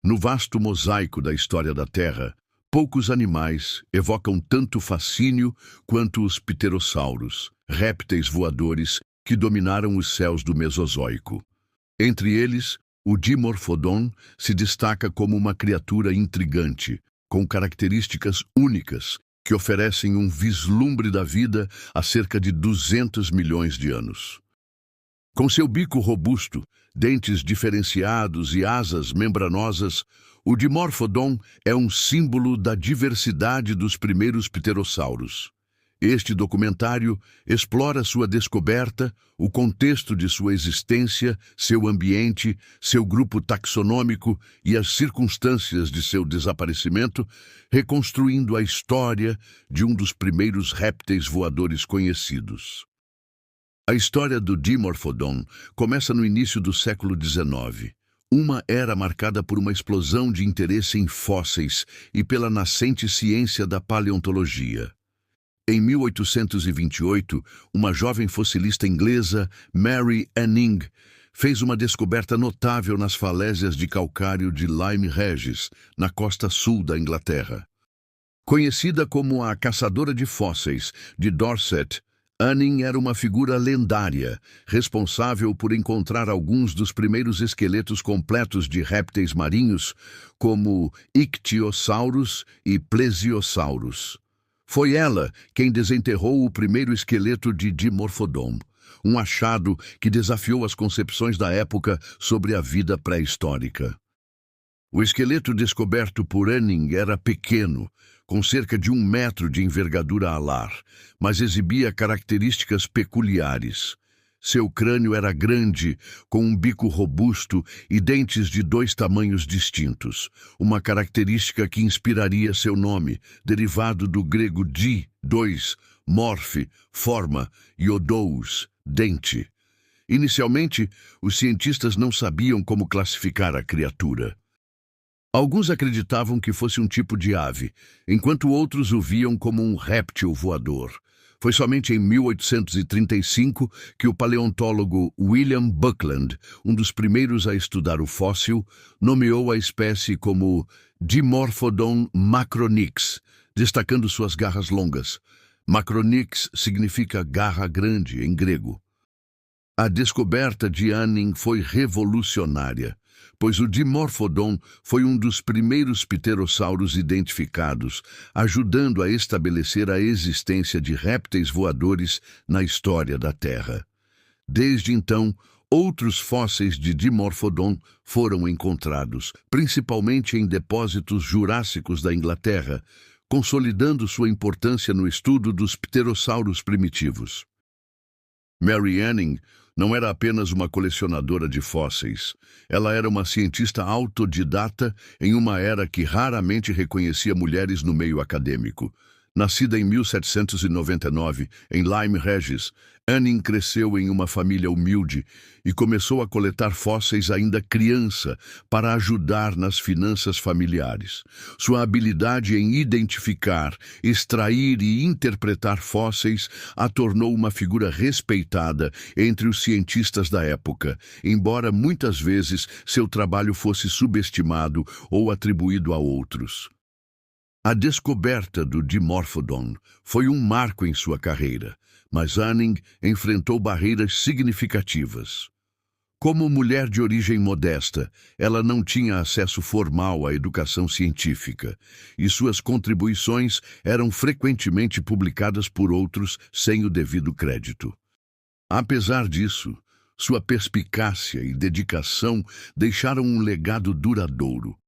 No vasto mosaico da história da Terra, poucos animais evocam tanto fascínio quanto os pterossauros, répteis voadores que dominaram os céus do Mesozoico. Entre eles, o Dimorphodon se destaca como uma criatura intrigante, com características únicas que oferecem um vislumbre da vida há cerca de 200 milhões de anos. Com seu bico robusto, dentes diferenciados e asas membranosas, o Dimorphodon é um símbolo da diversidade dos primeiros pterossauros. Este documentário explora sua descoberta, o contexto de sua existência, seu ambiente, seu grupo taxonômico e as circunstâncias de seu desaparecimento, reconstruindo a história de um dos primeiros répteis voadores conhecidos. A história do Dimorphodon começa no início do século XIX, uma era marcada por uma explosão de interesse em fósseis e pela nascente ciência da paleontologia. Em 1828, uma jovem fossilista inglesa, Mary Anning, fez uma descoberta notável nas falésias de calcário de Lyme Regis, na costa sul da Inglaterra. Conhecida como a caçadora de fósseis de Dorset, Anning era uma figura lendária, responsável por encontrar alguns dos primeiros esqueletos completos de répteis marinhos, como Ichthyosaurus e Plesiosaurus. Foi ela quem desenterrou o primeiro esqueleto de Dimorphodon, um achado que desafiou as concepções da época sobre a vida pré-histórica. O esqueleto descoberto por Anning era pequeno, com cerca de 1 metro de envergadura alar, mas exibia características peculiares. Seu crânio era grande, com um bico robusto e dentes de 2 tamanhos distintos, uma característica que inspiraria seu nome, derivado do grego di, 2, morfe, forma, e odous, dente. Inicialmente, os cientistas não sabiam como classificar a criatura. Alguns acreditavam que fosse um tipo de ave, enquanto outros o viam como um réptil voador. Foi somente em 1835 que o paleontólogo William Buckland, um dos primeiros a estudar o fóssil, nomeou a espécie como Dimorphodon macronix, destacando suas garras longas. Macronix significa garra grande em grego. A descoberta de Anning foi revolucionária, pois o Dimorphodon foi um dos primeiros pterossauros identificados, ajudando a estabelecer a existência de répteis voadores na história da Terra. Desde então, outros fósseis de Dimorphodon foram encontrados, principalmente em depósitos jurássicos da Inglaterra, consolidando sua importância no estudo dos pterossauros primitivos. Mary Anning não era apenas uma colecionadora de fósseis. Ela era uma cientista autodidata em uma era que raramente reconhecia mulheres no meio acadêmico. Nascida em 1799, em Lyme Regis, Anning cresceu em uma família humilde e começou a coletar fósseis ainda criança para ajudar nas finanças familiares. Sua habilidade em identificar, extrair e interpretar fósseis a tornou uma figura respeitada entre os cientistas da época, embora muitas vezes seu trabalho fosse subestimado ou atribuído a outros. A descoberta do Dimorphodon foi um marco em sua carreira, mas Anning enfrentou barreiras significativas. Como mulher de origem modesta, ela não tinha acesso formal à educação científica, e suas contribuições eram frequentemente publicadas por outros sem o devido crédito. Apesar disso, sua perspicácia e dedicação deixaram um legado duradouro.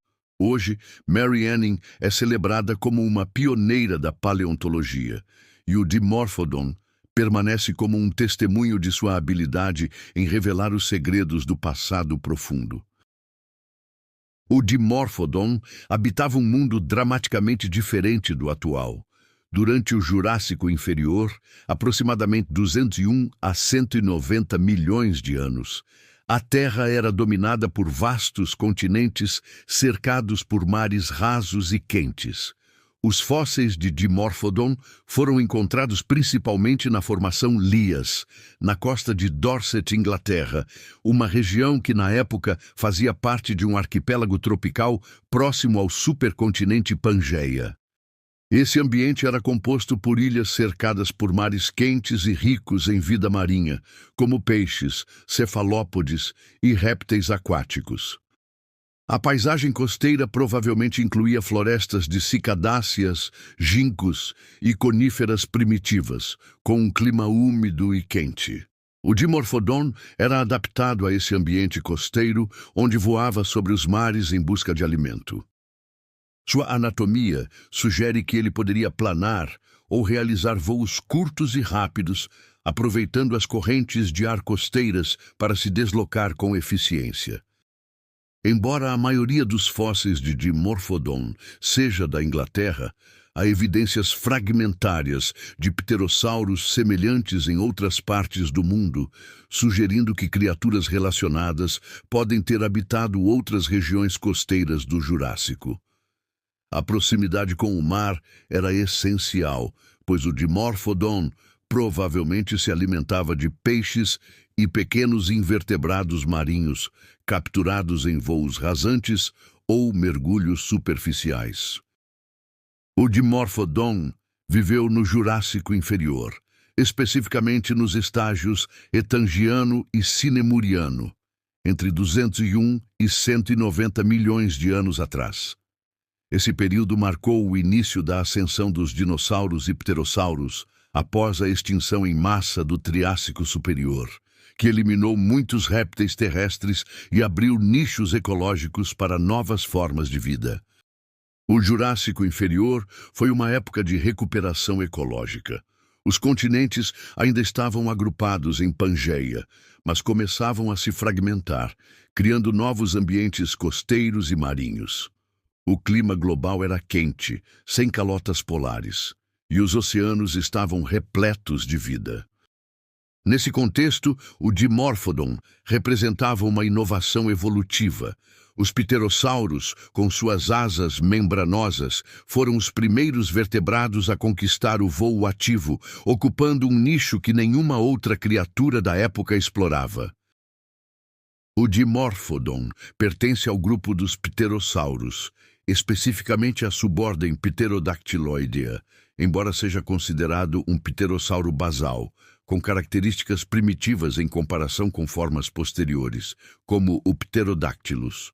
Hoje, Mary Anning é celebrada como uma pioneira da paleontologia, e o Dimorphodon permanece como um testemunho de sua habilidade em revelar os segredos do passado profundo. O Dimorphodon habitava um mundo dramaticamente diferente do atual. Durante o Jurássico Inferior, aproximadamente 201 a 190 milhões de anos, a Terra era dominada por vastos continentes cercados por mares rasos e quentes. Os fósseis de Dimorphodon foram encontrados principalmente na formação Lias, na costa de Dorset, Inglaterra, uma região que na época fazia parte de um arquipélago tropical próximo ao supercontinente Pangeia. Esse ambiente era composto por ilhas cercadas por mares quentes e ricos em vida marinha, como peixes, cefalópodes e répteis aquáticos. A paisagem costeira provavelmente incluía florestas de cicadáceas, ginkgos e coníferas primitivas, com um clima úmido e quente. O Dimorphodon era adaptado a esse ambiente costeiro, onde voava sobre os mares em busca de alimento. Sua anatomia sugere que ele poderia planar ou realizar voos curtos e rápidos, aproveitando as correntes de ar costeiras para se deslocar com eficiência. Embora a maioria dos fósseis de Dimorphodon seja da Inglaterra, há evidências fragmentárias de pterossauros semelhantes em outras partes do mundo, sugerindo que criaturas relacionadas podem ter habitado outras regiões costeiras do Jurássico. A proximidade com o mar era essencial, pois o Dimorphodon provavelmente se alimentava de peixes e pequenos invertebrados marinhos, capturados em voos rasantes ou mergulhos superficiais. O Dimorphodon viveu no Jurássico Inferior, especificamente nos estágios Etangiano e Sinemuriano, entre 201 e 190 milhões de anos atrás. Esse período marcou o início da ascensão dos dinossauros e pterossauros após a extinção em massa do Triássico Superior, que eliminou muitos répteis terrestres e abriu nichos ecológicos para novas formas de vida. O Jurássico Inferior foi uma época de recuperação ecológica. Os continentes ainda estavam agrupados em Pangeia, mas começavam a se fragmentar, criando novos ambientes costeiros e marinhos. O clima global era quente, sem calotas polares, e os oceanos estavam repletos de vida. Nesse contexto, o Dimorphodon representava uma inovação evolutiva. Os pterossauros, com suas asas membranosas, foram os primeiros vertebrados a conquistar o voo ativo, ocupando um nicho que nenhuma outra criatura da época explorava. O Dimorphodon pertence ao grupo dos pterossauros, especificamente à subordem Pterodactyloidea, embora seja considerado um pterossauro basal, com características primitivas em comparação com formas posteriores, como o Pterodactylus.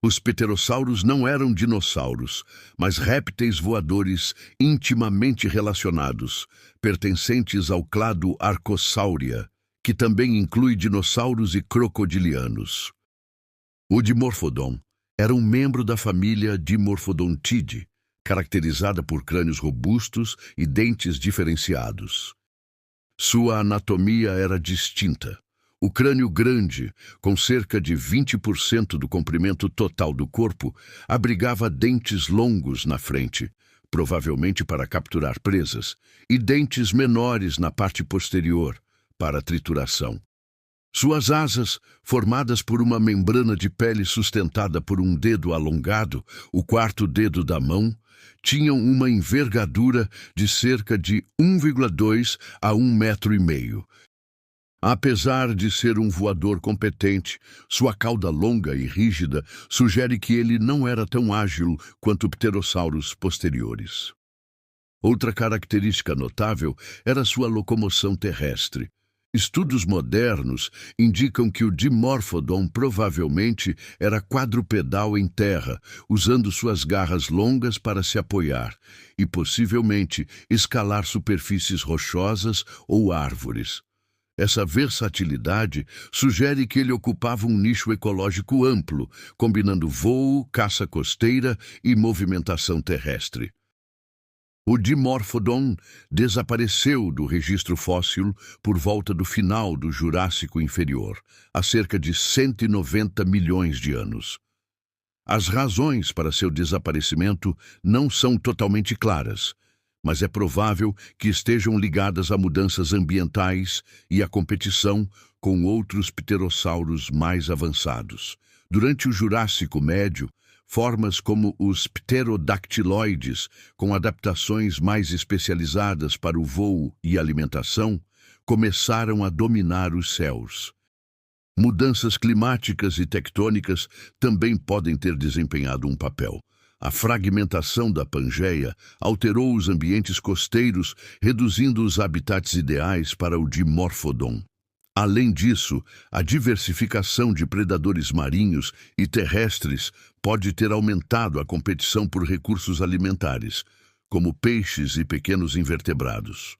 Os pterossauros não eram dinossauros, mas répteis voadores intimamente relacionados, pertencentes ao clado Archosaurida, que também inclui dinossauros e crocodilianos. O Dimorphodon era um membro da família Dimorphodontidae, caracterizada por crânios robustos e dentes diferenciados. Sua anatomia era distinta. O crânio grande, com cerca de 20% do comprimento total do corpo, abrigava dentes longos na frente, provavelmente para capturar presas, e dentes menores na parte posterior, para trituração. Suas asas, formadas por uma membrana de pele sustentada por um dedo alongado, o quarto dedo da mão, tinham uma envergadura de cerca de 1,2 a 1,5 metros. Apesar de ser um voador competente, sua cauda longa e rígida sugere que ele não era tão ágil quanto pterossauros posteriores. Outra característica notável era sua locomoção terrestre. Estudos modernos indicam que o Dimorphodon provavelmente era quadrupedal em terra, usando suas garras longas para se apoiar e, possivelmente, escalar superfícies rochosas ou árvores. Essa versatilidade sugere que ele ocupava um nicho ecológico amplo, combinando voo, caça costeira e movimentação terrestre. O Dimorphodon desapareceu do registro fóssil por volta do final do Jurássico Inferior, há cerca de 190 milhões de anos. As razões para seu desaparecimento não são totalmente claras, mas é provável que estejam ligadas a mudanças ambientais e à competição com outros pterossauros mais avançados. Durante o Jurássico Médio, formas como os pterodactiloides, com adaptações mais especializadas para o voo e alimentação, começaram a dominar os céus. Mudanças climáticas e tectônicas também podem ter desempenhado um papel. A fragmentação da Pangeia alterou os ambientes costeiros, reduzindo os habitats ideais para o Dimorphodon. Além disso, a diversificação de predadores marinhos e terrestres pode ter aumentado a competição por recursos alimentares, como peixes e pequenos invertebrados.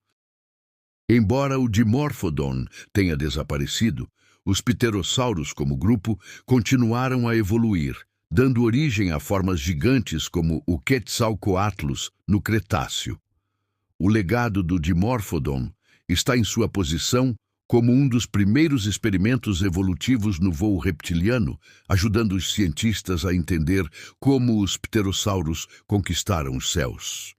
Embora o Dimorphodon tenha desaparecido, os pterossauros como grupo continuaram a evoluir, dando origem a formas gigantes como o Quetzalcoatlus no Cretáceo. O legado do Dimorphodon está em sua posição como um dos primeiros experimentos evolutivos no voo reptiliano, ajudando os cientistas a entender como os pterossauros conquistaram os céus.